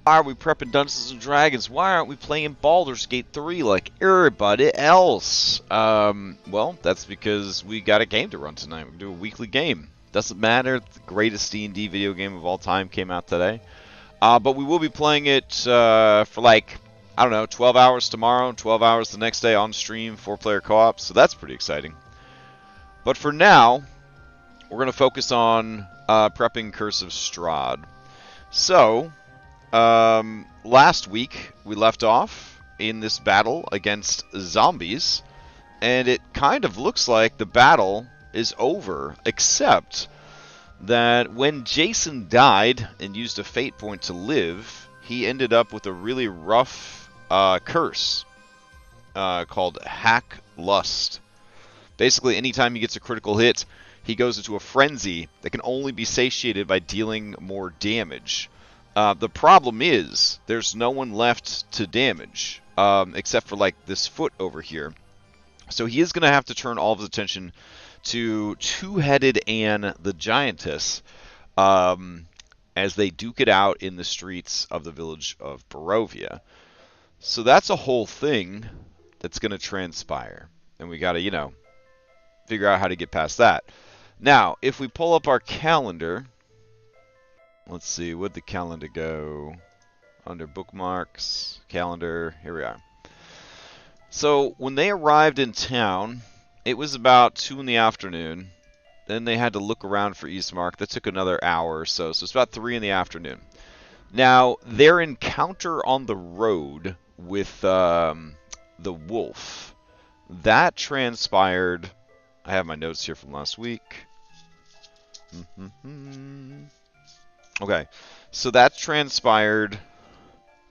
Why are we prepping Dungeons and Dragons? Why aren't we playing Baldur's Gate 3 like everybody else? Well, that's because we got a game to run tonight. We're gonna do a weekly game. Doesn't matter. The greatest D&D video game of all time came out today. But we will be playing it for like, I don't know, 12 hours tomorrow, 12 hours the next day on stream, 4-player co-op. So that's pretty exciting. But for now, we're going to focus on prepping Curse of Strahd. So, last week we left off in this battle against zombies, and it kind of looks like the battle is over, except that when Jason died and used a fate point to live, he ended up with a really rough curse called Hack Lust. Basically, anytime he gets a critical hit, he goes into a frenzy that can only be satiated by dealing more damage. The problem is, there's no one left to damage, except for like this foot over here. So he is going to have to turn all of his attention to Two-Headed Anne the Giantess, as they duke it out in the streets of the village of Barovia. So that's a whole thing that's going to transpire, and we got to, you know, figure out how to get past that. Now, if we pull up our calendar, let's see, where'd the calendar go? Under bookmarks, calendar, here we are. So when they arrived in town, it was about 2 in the afternoon. Then they had to look around for Eastmark. That took another hour or so, so it's about 3 in the afternoon. Now, their encounter on the road with the wolf, that transpired. I have my notes here from last week. Okay, so that transpired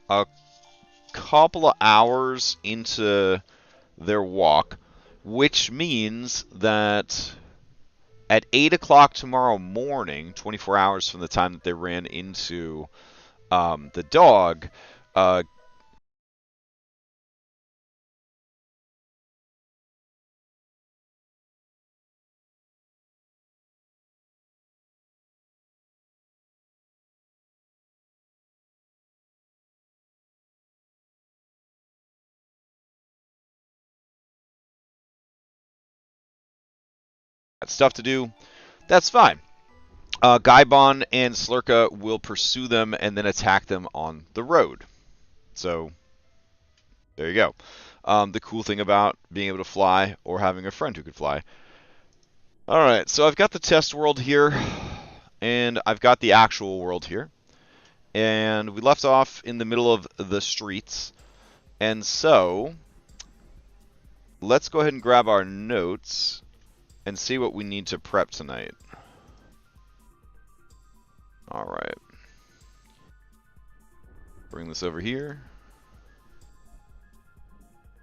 a couple of hours into their walk, which means that at 8 o'clock tomorrow morning, 24 hours from the time that they ran into the dog, stuff to do. That's fine. Gaibon and Slurka will pursue them and then attack them on the road. So, there you go. The cool thing about being able to fly or having a friend who could fly. Alright, so I've got the test world here, and I've got the actual world here. And we left off in the middle of the streets. And so, let's go ahead and grab our notes and see what we need to prep tonight. Alright. Bring this over here.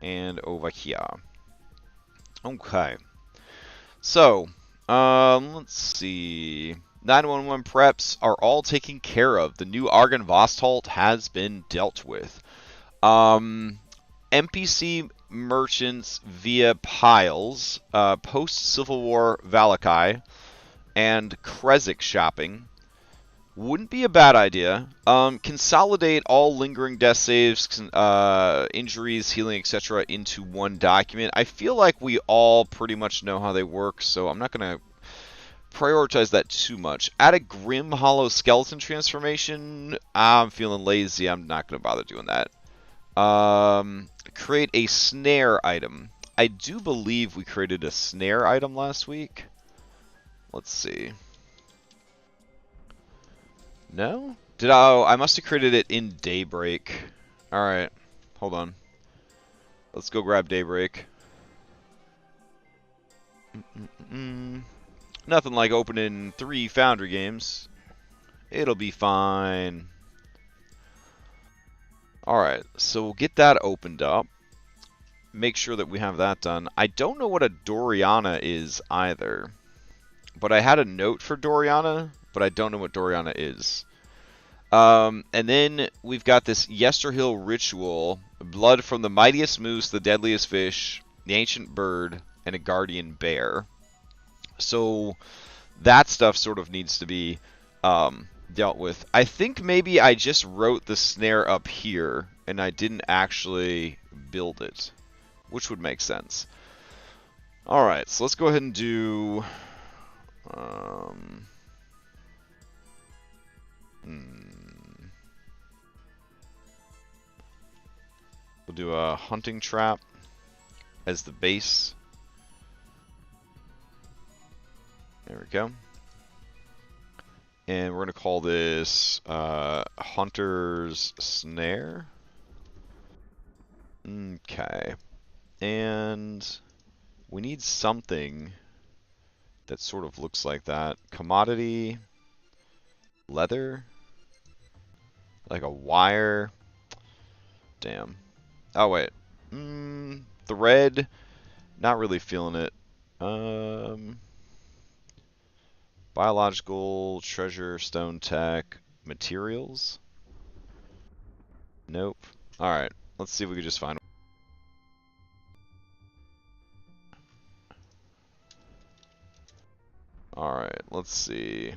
And over here. Okay. So, let's see. 911 preps are all taken care of. The new Argon Vostalt has been dealt with. NPC merchants via piles, post-Civil War Valakai, and Krezk shopping wouldn't be a bad idea. Consolidate all lingering death saves, injuries, healing, etc. into one document. I feel like we all pretty much know how they work, so I'm not going to prioritize that too much. Add a Grim Hollow Skeleton transformation. I'm feeling lazy. I'm not going to bother doing that. Create a snare item. I do believe we created a snare item last week. Let's see. No? Did I? Oh, I must have created it in Daybreak. Alright. Hold on. Let's go grab Daybreak. Nothing like opening 3 Foundry games. It'll be fine. Alright, so we'll get that opened up. Make sure that we have that done. I don't know what a Doriana is either. But I had a note for Doriana, but I don't know what Doriana is. And then we've got this Yesterhill ritual. Blood from the mightiest moose, the deadliest fish, the ancient bird, and a guardian bear. So that stuff sort of needs to be dealt with. I think maybe I just wrote the snare up here and I didn't actually build it, which would make sense. Alright, so let's go ahead and do... We'll do a hunting trap as the base. There we go. And we're going to call this Hunter's Snare. Okay. And we need something that sort of looks like that. Commodity, leather, like a wire. Damn. Oh, wait. Thread, not really feeling it. Biological, treasure, stone tech, materials. Nope. Alright, let's see if we can just find. Alright, let's see.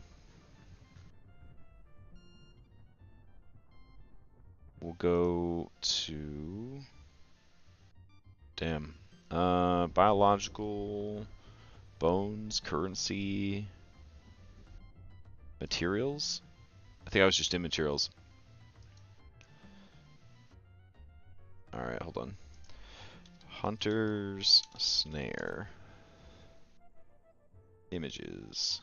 We'll go to... Damn. Biological, bones, currency, materials? I think I was just in materials. Alright, hold on. Hunter's Snare. Images.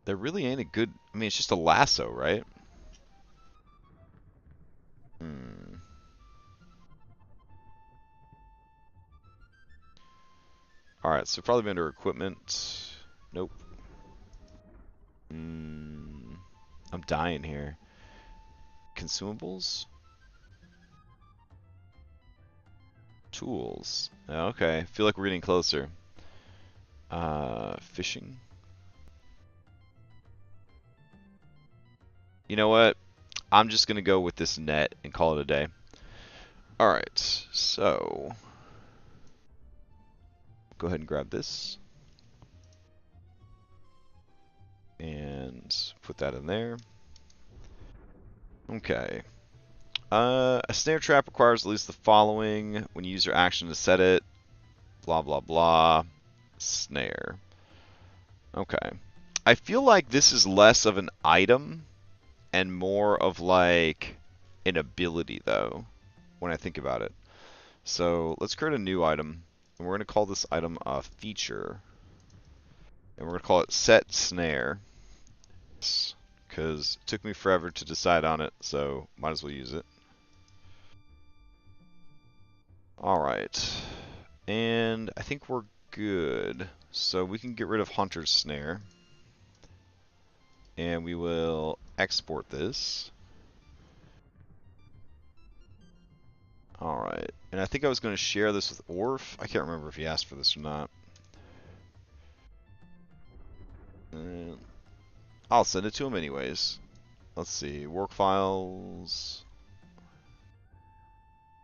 There really ain't a good... I mean, it's just a lasso, right? Alright, so probably under equipment. Nope. I'm dying here. Consumables? Tools. Okay, feel like we're getting closer. Fishing. You know what? I'm just gonna go with this net and call it a day. Alright, so... Go ahead and grab this. And put that in there. Okay. A snare trap requires at least the following. When you use your action to set it, blah, blah, blah. Snare. Okay. I feel like this is less of an item and more of like an ability, though, when I think about it. So let's create a new item. And we're going to call this item a feature. And we're going to call it set snare. Because it took me forever to decide on it, so might as well use it. Alright. And I think we're good. So we can get rid of Hunter's Snare. And we will export this. Alright. And I think I was going to share this with Orf. I can't remember if he asked for this or not. And I'll send it to him anyways. Let's see. Work files.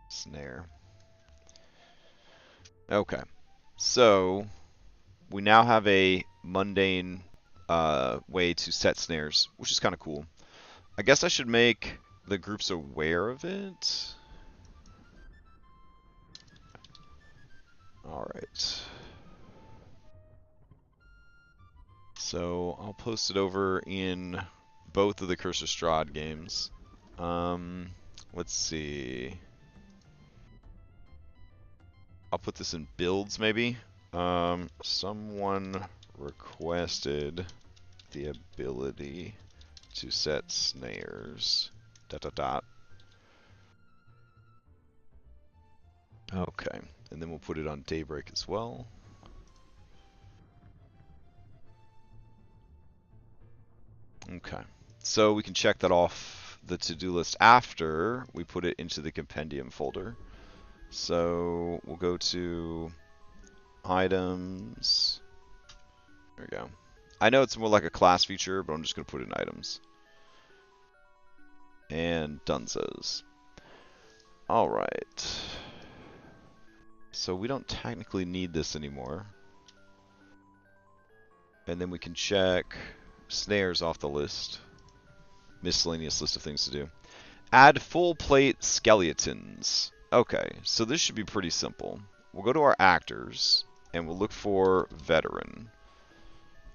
Snare. Okay. So we now have a mundane way to set snares, which is kind of cool. I guess I should make the groups aware of it. Alright. So I'll post it over in both of the Curse of Strahd games. Let's see. I'll put this in builds maybe. Someone requested the ability to set snares. ... Okay, and then we'll put it on Daybreak as well. Okay, so we can check that off the to-do list after we put it into the compendium folder. So we'll go to items. There we go. I know it's more like a class feature, but I'm just going to put it in items. And Dunzos. Alright. So we don't technically need this anymore. And then we can check snares off the list. Miscellaneous list of things to do. Add full plate skeletons. Okay, so this should be pretty simple. We'll go to our actors, and we'll look for veteran.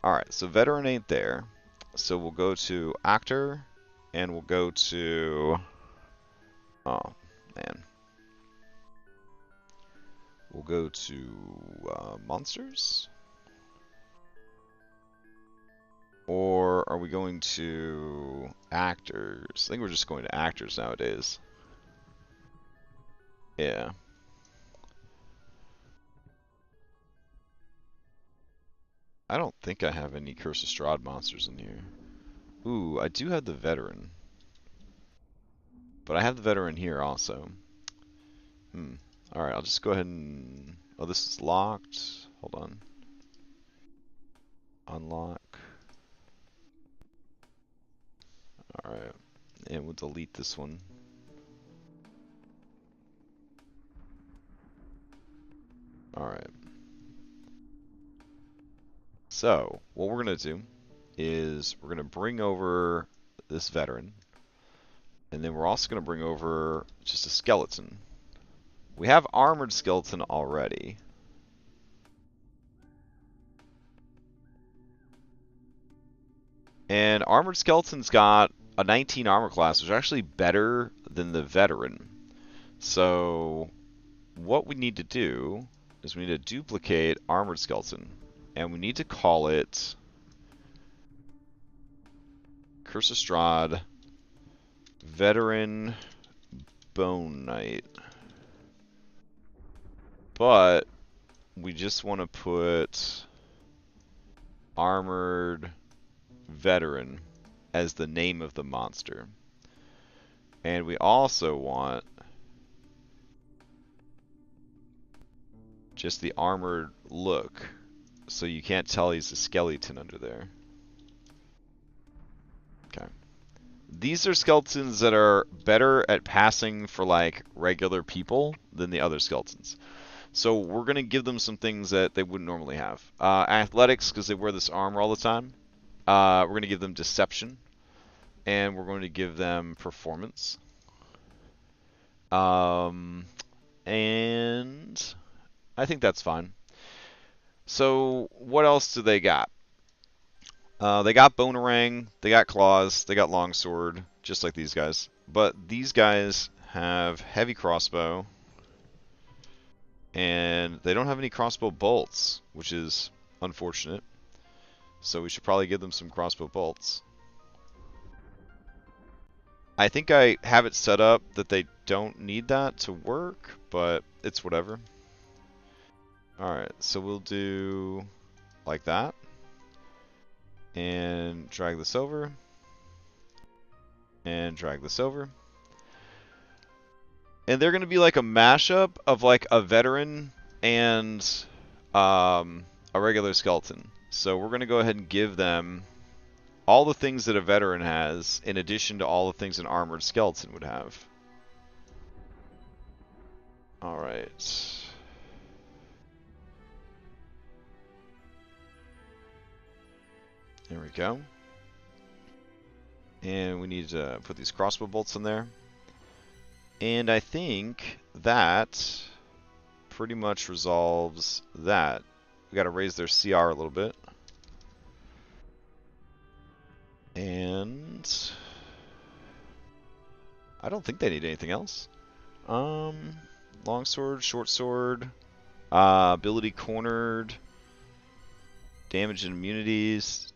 Alright, so veteran ain't there. So we'll go to actor, and we'll go to... Oh, man. We'll go to monsters? Or are we going to actors? I think we're just going to actors nowadays. Yeah. I don't think I have any Curse of Strahd monsters in here. Ooh, I do have the veteran. But I have the veteran here also. Alright, I'll just go ahead and... Oh, this is locked. Hold on. Unlock. Alright. And we'll delete this one. Alright. So, what we're going to do is we're going to bring over this veteran. And then we're also going to bring over just a skeleton. We have armored skeleton already. And armored skeleton's got a 19 armor class, which is actually better than the veteran. So what we need to do is we need to duplicate armored skeleton. And we need to call it Curse of Strahd Veteran Bone Knight. But we just want to put Armored Veteran as the name of the monster. And we also want just the armored look, so you can't tell he's a skeleton under there. Okay. These are skeletons that are better at passing for like regular people than the other skeletons. So we're going to give them some things that they wouldn't normally have. Athletics, because they wear this armor all the time. We're going to give them deception. And we're going to give them performance. And I think that's fine. So what else do they got? They got Bonerang, they got Claws, they got Longsword, just like these guys. But these guys have Heavy Crossbow. And they don't have any crossbow bolts, which is unfortunate. So we should probably give them some crossbow bolts. I think I have it set up that they don't need that to work, but it's whatever. Alright, so we'll do like that. And drag this over. And drag this over. And they're going to be like a mashup of like a veteran and a regular skeleton. So we're going to go ahead and give them all the things that a veteran has, in addition to all the things an armored skeleton would have. Alright. There we go. And we need to put these crossbow bolts in there. And I think that pretty much resolves that. We got to raise their CR a little bit. And I don't think they need anything else. Longsword, short sword, ability cornered, damage and immunities,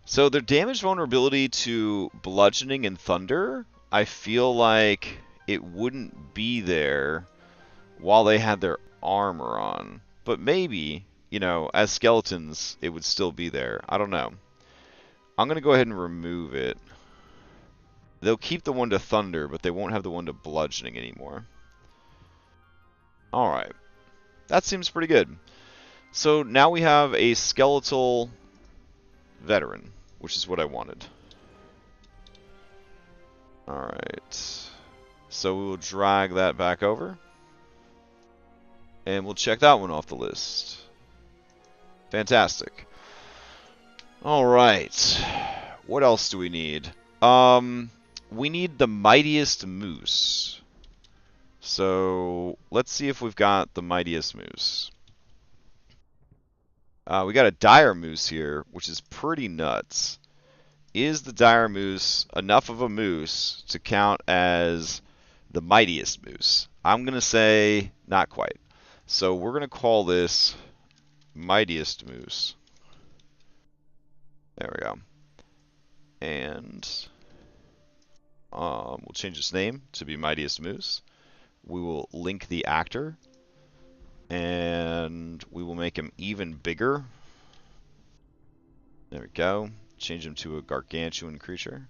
So their damage vulnerability to bludgeoning and thunder, I feel like it wouldn't be there while they had their armor on. But maybe, you know, as skeletons, it would still be there. I don't know. I'm going to go ahead and remove it. They'll keep the one to thunder, but they won't have the one to bludgeoning anymore. Alright. That seems pretty good. So now we have a skeletal veteran, which is what I wanted. Alright. So we'll drag that back over. And we'll check that one off the list. Fantastic. All right. What else do we need? We need the mightiest moose. So let's see if we've got the mightiest moose. We got a dire moose here, which is pretty nuts. Is the dire moose enough of a moose to count as the mightiest moose? I'm going to say not quite. So we're going to call this mightiest moose. There we go. And we'll change its name to be mightiest moose. We will link the actor. And we will make him even bigger. There we go. Change him to a gargantuan creature.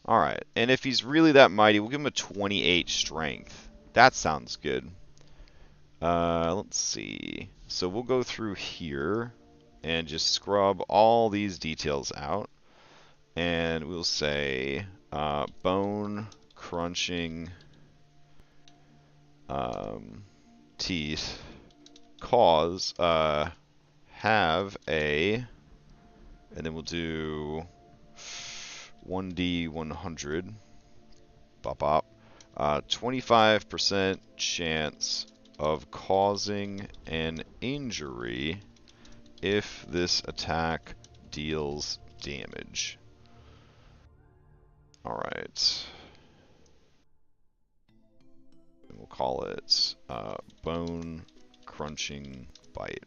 Alright, and if he's really that mighty, we'll give him a 28 strength. That sounds good. Let's see. So we'll go through here and just scrub all these details out. And we'll say bone crunching teeth cause have a, and then we'll do 1d100 bop bop 25% chance of causing an injury if this attack deals damage. Alright. We'll call it bone crunching bite.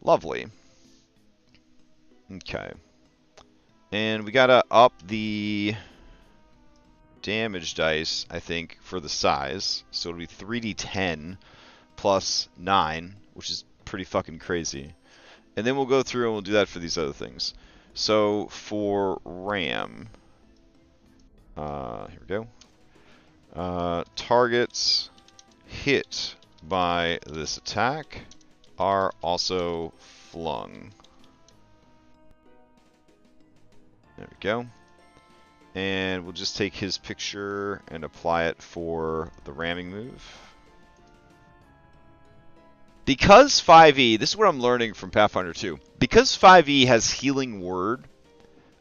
Lovely. Okay. And we gotta up the damage dice, I think, for the size. So it'll be 3d10 plus 9, which is pretty fucking crazy. And then we'll go through and we'll do that for these other things. So for RAM, here we go. Targets hit by this attack are also flung. There we go. And we'll just take his picture and apply it for the ramming move. Because 5e, this is what I'm learning from Pathfinder 2. Because 5e has healing word,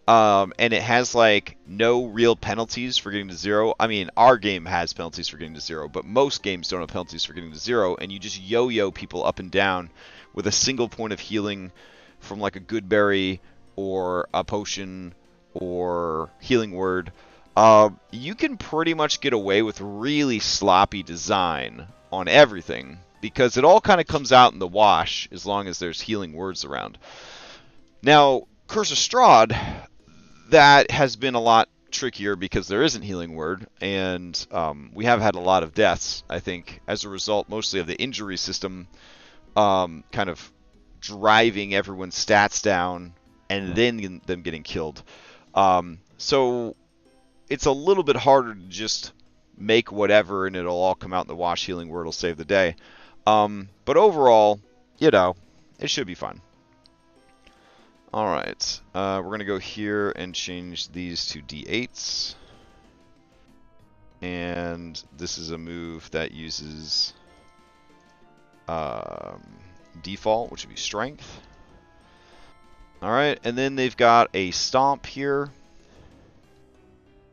and it has like no real penalties for getting to 0. I mean, our game has penalties for getting to 0, but most games don't have penalties for getting to 0, and you just yo-yo people up and down with a single point of healing from like a good berry or a potion or healing word. You can pretty much get away with really sloppy design on everything, because it all kind of comes out in the wash as long as there's healing words around. Now, Curse of Strahd, that has been a lot trickier because there isn't healing word, and we have had a lot of deaths, I think, as a result mostly of the injury system kind of driving everyone's stats down and then them getting killed. So it's a little bit harder to just make whatever and it'll all come out in the wash. Healing word will save the day. But overall, you know, it should be fun. Alright, we're going to go here and change these to D8s. And this is a move that uses default, which would be strength. Alright, and then they've got a stomp here.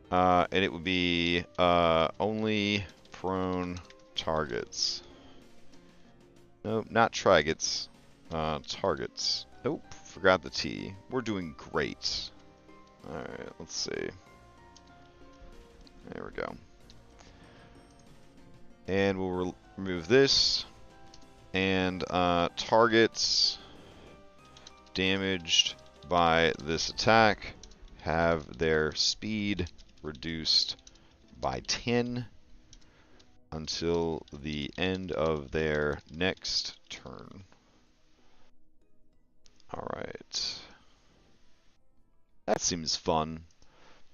And it would be only prone targets. Nope, not targets. Targets. Nope, forgot the T. We're doing great. Alright, let's see. There we go. And we'll remove this. And targets damaged by this attack have their speed reduced by 10 until the end of their next turn. Alright. That seems fun.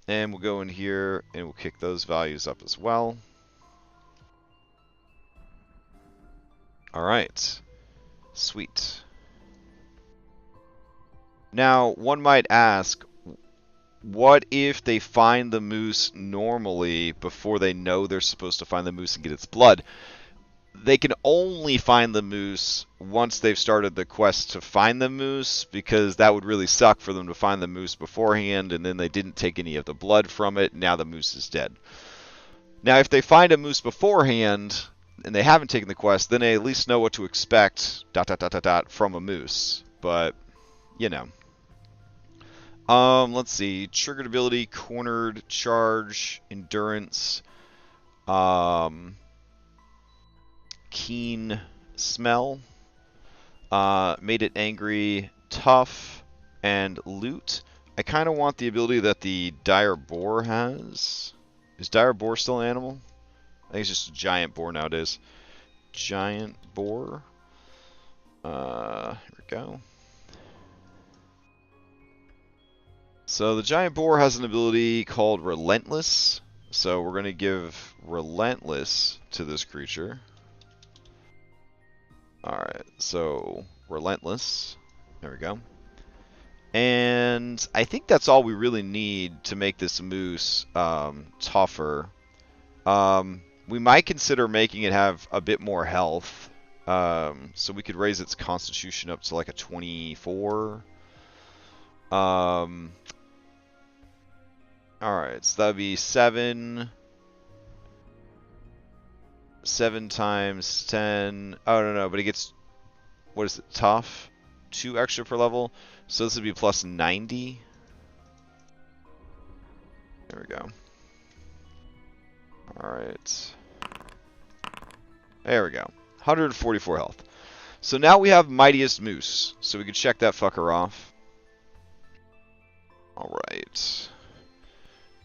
And we'll go in here and we'll kick those values up as well. Alright. Sweet. Now, one might ask, what if they find the moose normally before they know they're supposed to find the moose and get its blood? they can only find the moose once they've started the quest to find the moose, because that would really suck for them to find the moose beforehand and then they didn't take any of the blood from it, and now the moose is dead. Now, if they find a moose beforehand and they haven't taken the quest, then they at least know what to expect from a moose. But, you know. Let's see. Triggered ability, cornered, charge, endurance, keen smell, made it angry, tough, and loot. I kind of want the ability that the dire boar has. Is dire boar still an animal? I think it's just a giant boar nowadays. Giant boar. Here we go. So the giant boar has an ability called Relentless. So we're going to give Relentless to this creature. Alright, so Relentless. There we go. And I think that's all we really need to make this moose tougher. We might consider making it have a bit more health. So we could raise its constitution up to like a 24. Alright, so that would be 7. 7 times 10. Oh, no, but it gets, what is it, tough? 2 extra per level. So this would be plus 90. There we go. Alright. There we go. 144 health. So now we have Mightiest Moose. So we can check that fucker off. Alright.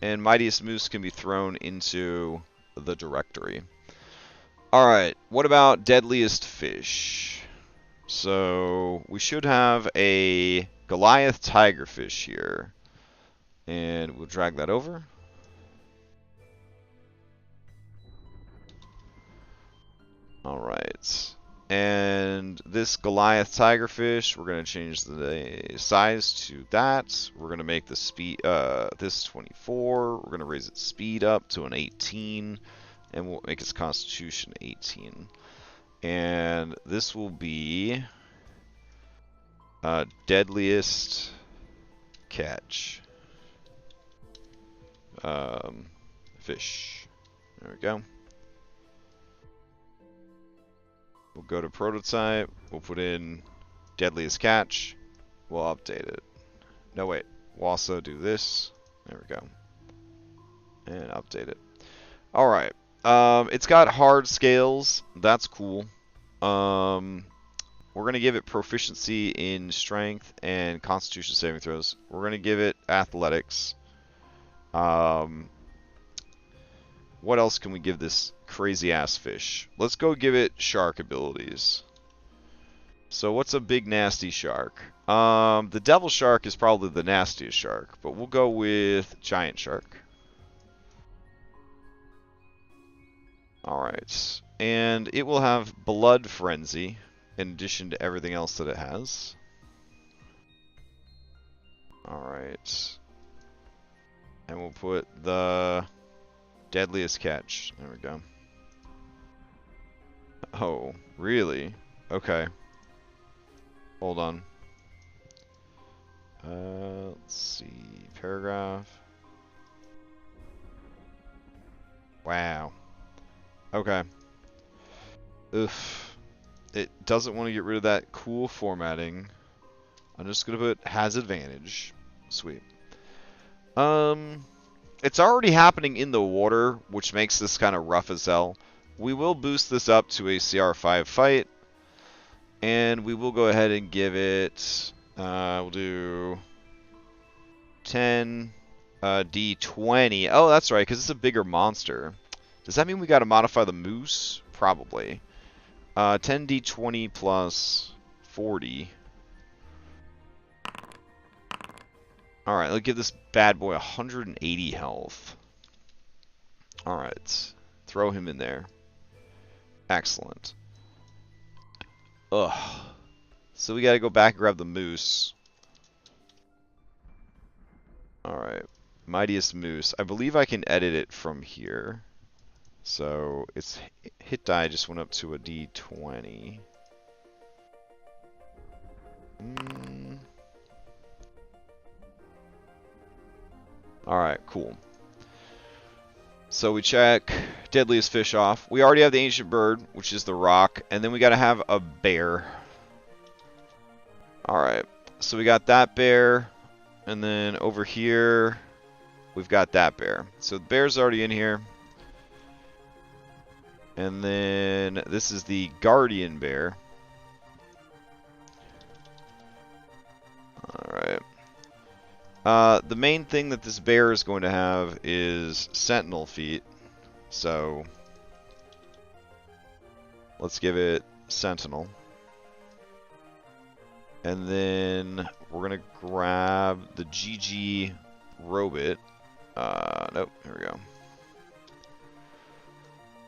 And Mightiest Moose can be thrown into the directory. Alright, what about Deadliest Fish? So we should have a Goliath Tigerfish here. And we'll drag that over. Alright. And this Goliath Tigerfish, we're going to change the size to that. We're going to make the speed, this 24. We're going to raise its speed up to an 18. And we'll make its constitution 18. And this will be Deadliest Catch. Fish. There we go. We'll go to prototype. We'll put in Deadliest Catch. We'll update it. No, wait. We'll also do this. There we go. And update it. Alright. It's got hard scales. That's cool. We're going to give it proficiency in strength and constitution saving throws. We're going to give it athletics. What else can we give this crazy ass fish? Let's go give it shark abilities. So what's a big nasty shark? The devil shark is probably the nastiest shark, but we'll go with giant shark. Alright, and it will have blood frenzy in addition to everything else that it has. Alright. And we'll put the Deadliest Catch. There we go. Oh, really? Okay. Hold on. Let's see. Paragraph. Wow. Okay. Oof. It doesn't want to get rid of that cool formatting. I'm just going to put has advantage. Sweet. It's already happening in the water, which makes this kind of rough as hell. We will boost this up to a CR5 fight. And we will go ahead and give it, we'll do 10 D20. Oh, that's right, because it's a bigger monster. Does that mean we got to modify the moose? Probably. 10 D20 plus 40. Alright, let's give this bad boy 180 health. Alright. Throw him in there. Excellent. Ugh. So we gotta go back and grab the moose. Alright. Mightiest Moose. I believe I can edit it from here. So its hit die just went up to a D20. Alright, cool. So we check Deadliest Fish off. We already have the Ancient Bird, which is the rock, and then we gotta have a bear. Alright, so we got that bear, and then over here, we've got that bear. So the bear's already in here. And then this is the Guardian Bear. Alright. The main thing that this bear is going to have is Sentinel feet. So let's give it Sentinel. And then we're going to grab the GG Robot. Nope, here we go.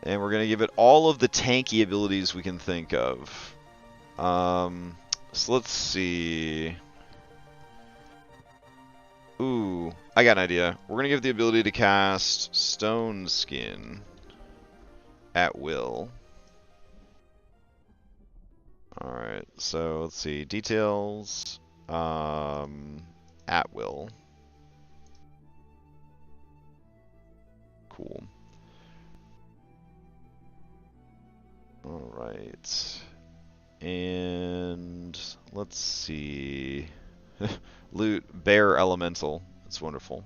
And we're going to give it all of the tanky abilities we can think of. So let's see. Ooh, I got an idea. We're going to give the ability to cast Stone Skin at will. Alright, so let's see. Details. At will. Cool. Alright. And let's see. Loot Bear Elemental. It's wonderful.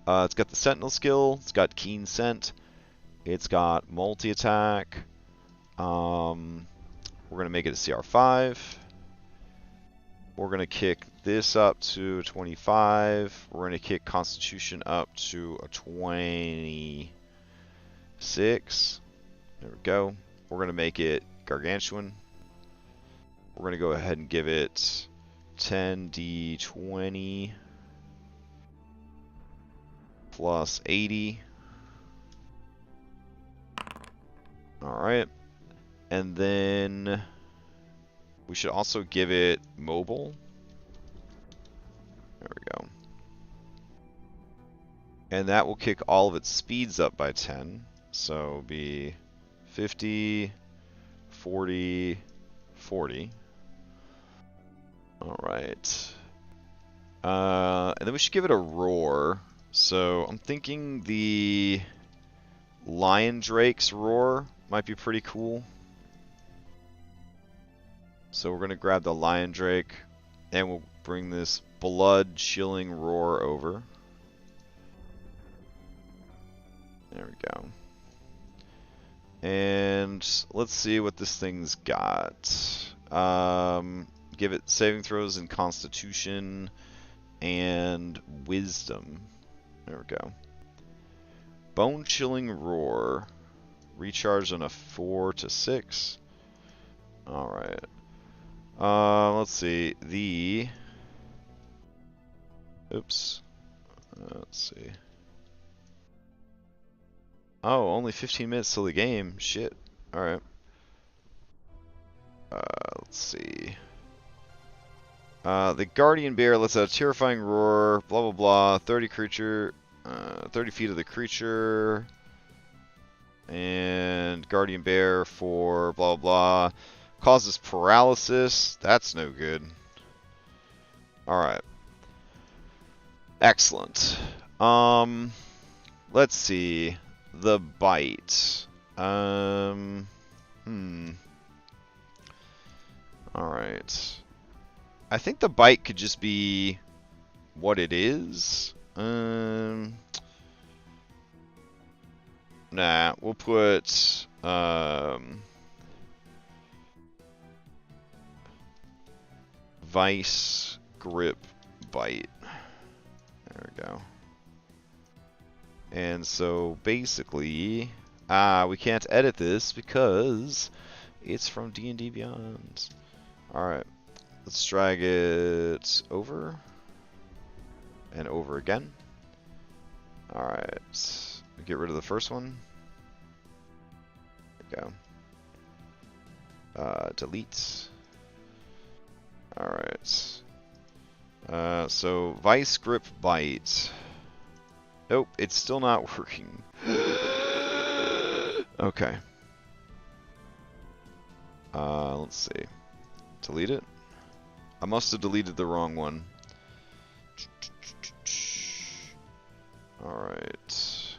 It's got the Sentinel skill. It's got Keen Scent. It's got multi-attack. We're going to make it a CR5. We're going to kick this up to 25. We're going to kick Constitution up to a 26. There we go. We're going to make it Gargantuan. We're going to go ahead and give it 10d20 plus 80. Alright. And then we should also give it mobile. There we go. And that will kick all of its speeds up by 10. So it'll be 50, 40, 40. Alright. And then we should give it a roar. So I'm thinking the Lion Drake's roar might be pretty cool. So we're going to grab the Lion Drake and we'll bring this blood chilling roar over. There we go. And let's see what this thing's got. Give it saving throws in Constitution and Wisdom. There we go. Bone Chilling Roar. Recharge on a 4 to 6. Alright. Let's see. Oops. Let's see. Oh, only 15 minutes till the game. Shit. Alright. Let's see. The Guardian Bear lets out a terrifying roar, blah blah blah, 30 feet of the creature, and Guardian Bear for blah blah blah, causes paralysis. That's no good. Alright. Excellent. Let's see. The bite. Alright. I think the bite could just be what it is. Nah, we'll put Vice Grip Bite. There we go. And so basically, we can't edit this because it's from D&D Beyond. Alright. Let's drag it over and over again. Alright, get rid of the first one. There we go. Delete. Alright. So, Vice Grip Bite. Nope, it's still not working. Okay. Let's see. Delete it? I must have deleted the wrong one. Alright.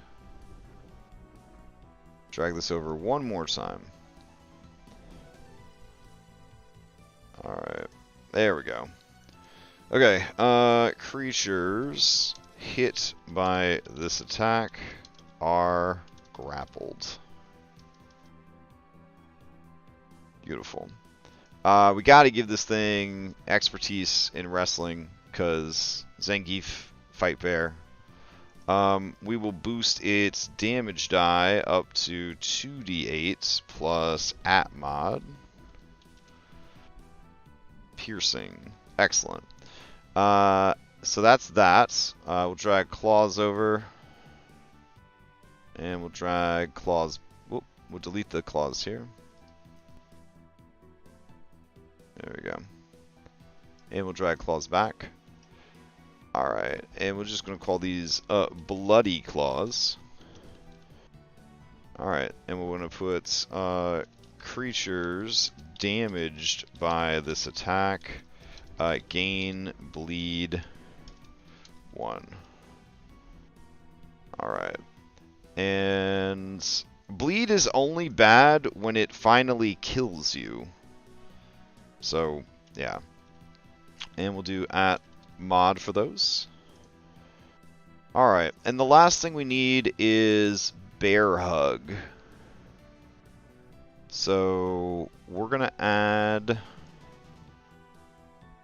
Drag this over one more time. Alright. There we go. Okay, creatures hit by this attack are grappled. Beautiful. We gotta give this thing expertise in wrestling, because Zangief, Fight Bear. We will boost its damage die up to 2d8 plus Atmod. Piercing. Excellent. So that's that. We'll drag claws over. And we'll drag claws. Whoop, we'll delete the claws here. There we go. And we'll drag claws back. Alright, and we're just going to call these bloody claws. Alright, and we're going to put creatures damaged by this attack gain bleed 1. Alright. And bleed is only bad when it finally kills you. So, yeah. And we'll do @mod for those. Alright, and the last thing we need is Bear Hug. So, we're going to add...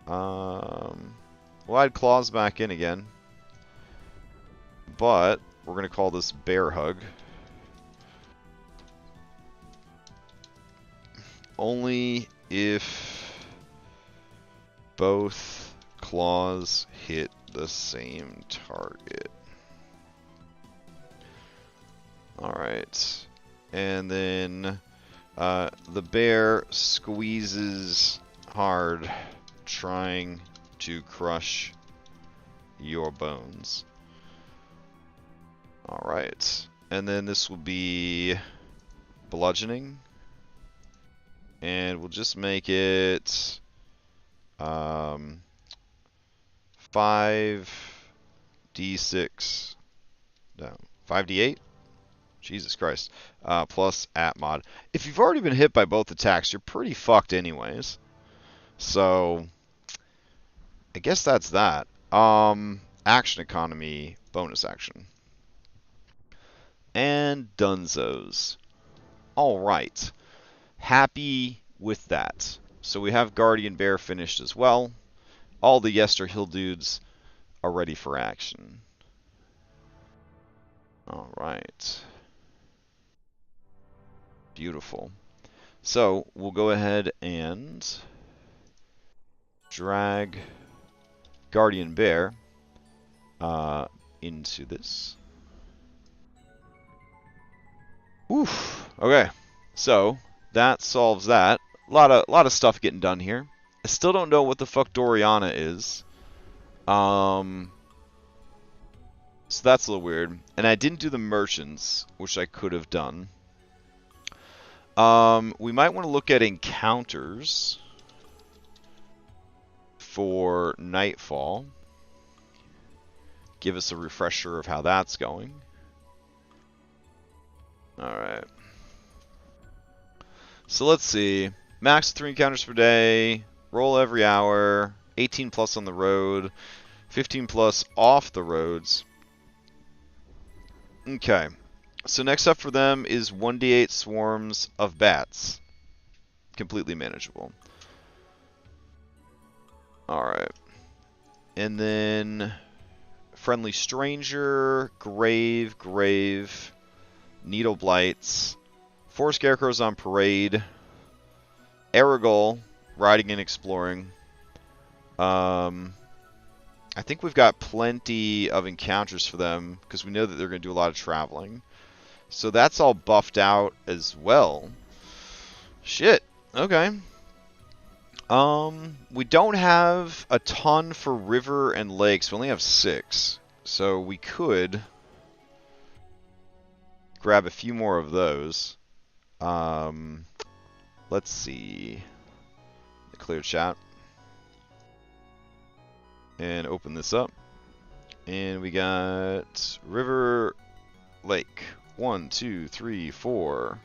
we'll add claws back in again. But, we're going to call this Bear Hug. Only if both claws hit the same target. Alright. And then the bear squeezes hard, trying to crush your bones. Alright. And then this will be bludgeoning. And we'll just make it 5d6 no, 5d8? Jesus Christ. Plus @mod. If you've already been hit by both attacks, you're pretty fucked anyways. So, I guess that's that. Action economy, bonus action. And dunzos. Alright. Happy with that. So we have Guardian Bear finished as well. All the Yester Hill dudes are ready for action. Alright. Beautiful. So we'll go ahead and drag Guardian Bear into this. Oof. Okay. So that solves that. A lot of stuff getting done here. I still don't know what the fuck Doriana is. So that's a little weird. And I didn't do the merchants, which I could have done. We might want to look at encounters for Nightfall. Give us a refresher of how that's going. Alright. So let's see. Max 3 encounters per day. Roll every hour. 18 plus on the road. 15 plus off the roads. Okay. So next up for them is 1d8 swarms of bats. Completely manageable. Alright. And then Friendly Stranger, Grave, Needle Blights, 4 Scarecrows on Parade, Aragol, Riding and Exploring. I think we've got plenty of encounters for them, because we know that they're going to do a lot of traveling. So that's all buffed out as well. Shit. Okay. We don't have a ton for river and lakes. We only have 6. So we could grab a few more of those. Let's see. Clear chat. And open this up. And we got River Lake. 1, 2, 3, 4,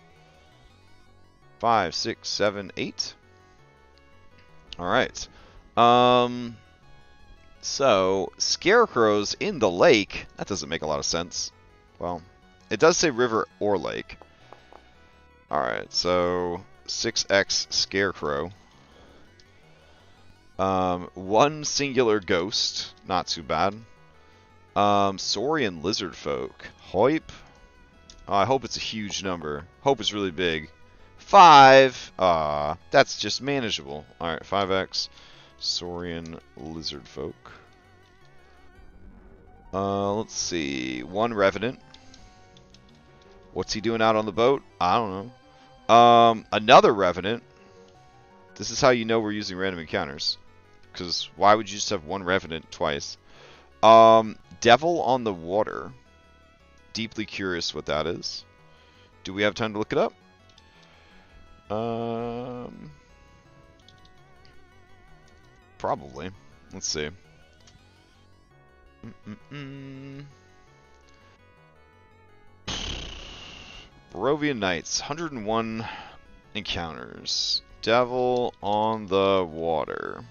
5, 6, 7, 8. Alright. So, scarecrows in the lake. That doesn't make a lot of sense. Well, it does say river or lake. Alright, so 6x scarecrow. One singular ghost. Not too bad. Saurian lizard folk. Hoip. Oh, I hope it's a huge number. Hope it's really big. 5. That's just manageable. Alright, 5x. Saurian lizard folk. Let's see. One revenant. What's he doing out on the boat? I don't know. Another revenant. This is how you know we're using random encounters. Because why would you just have one revenant twice? Devil on the water. Deeply curious what that is. Do we have time to look it up? Probably. Let's see. Barovian Knights. 101 encounters. Devil on the water.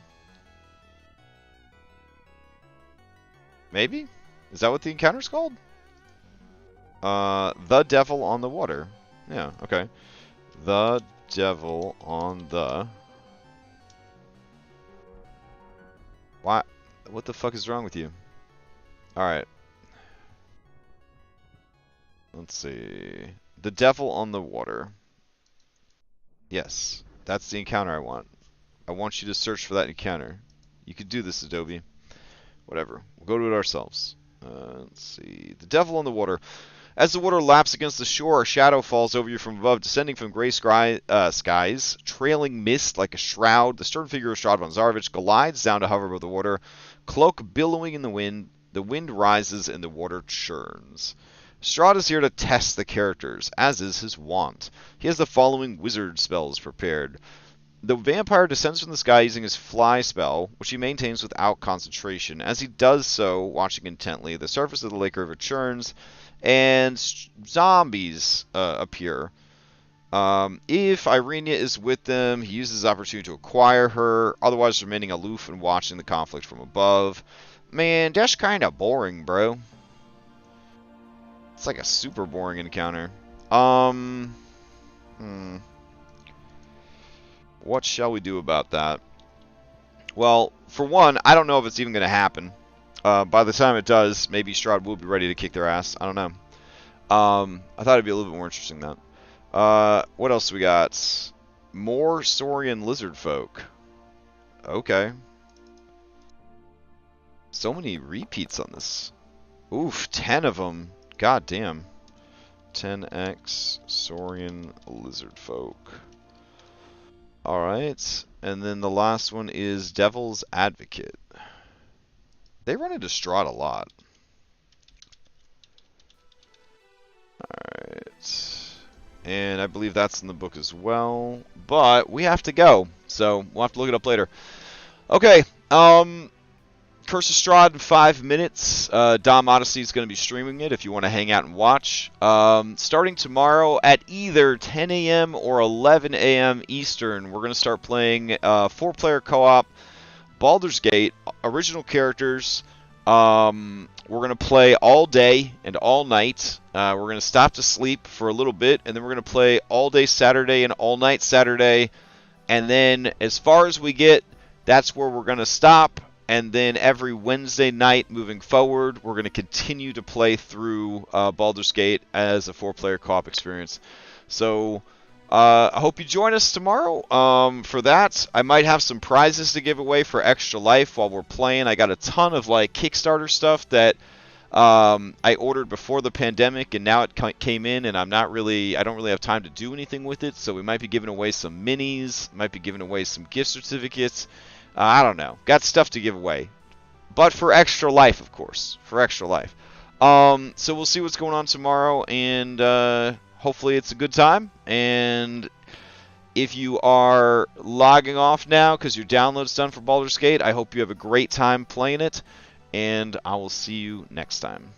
Maybe? Is that what the encounter's called? The Devil on the Water. Yeah, okay. The Devil on the... What? What the fuck is wrong with you? Alright. Let's see. The Devil on the Water. Yes, that's the encounter I want. I want you to search for that encounter. You could do this, Adobe. Whatever. We'll go to it ourselves. Let's see. The Devil on the Water. As the water laps against the shore, a shadow falls over you from above, descending from gray skies, trailing mist like a shroud. The stern figure of Strahd von Zarovich glides down to hover above the water, cloak billowing in the wind. The wind rises and the water churns. Strahd is here to test the characters, as is his wont. He has the following wizard spells prepared. The vampire descends from the sky using his fly spell, which he maintains without concentration. As he does so, watching intently, the surface of the lake river churns, and zombies appear. If Irenia is with them, he uses his opportunity to acquire her, otherwise remaining aloof and watching the conflict from above. Man, that's kind of boring, bro. It's like a super boring encounter. What shall we do about that? Well, for one, I don't know if it's even going to happen. By the time it does, maybe Strahd will be ready to kick their ass. I don't know. I thought it'd be a little bit more interesting than that. What else we got? More Saurian lizard folk. Okay. So many repeats on this. Oof, 10 of them. God damn. 10x Saurian lizard folk. Alright. And then the last one is Devil's Advocate. They run into Strahd a lot. Alright. And I believe that's in the book as well. But we have to go. So we'll have to look it up later. Okay. Curse of Strahd in 5 minutes. Dom Odyssey is going to be streaming it if you want to hang out and watch. Starting tomorrow at either 10 a.m. or 11 a.m. Eastern, we're going to start playing 4-player co-op Baldur's Gate, original characters. We're going to play all day and all night. We're going to stop to sleep for a little bit, and then we're going to play all day Saturday and all night Saturday. And then as far as we get, that's where we're going to stop. And then every Wednesday night moving forward, we're going to continue to play through Baldur's Gate as a 4-player co-op experience. So I hope you join us tomorrow for that. I might have some prizes to give away for Extra Life while we're playing. I got a ton of like Kickstarter stuff that I ordered before the pandemic, and now it came in, and I don't really have time to do anything with it. So we might be giving away some minis, might be giving away some gift certificates. I don't know. Got stuff to give away. But for Extra Life, of course. For Extra Life. So we'll see what's going on tomorrow. And hopefully it's a good time. And if you are logging off now because your download's done for Baldur's Gate, I hope you have a great time playing it, and I will see you next time.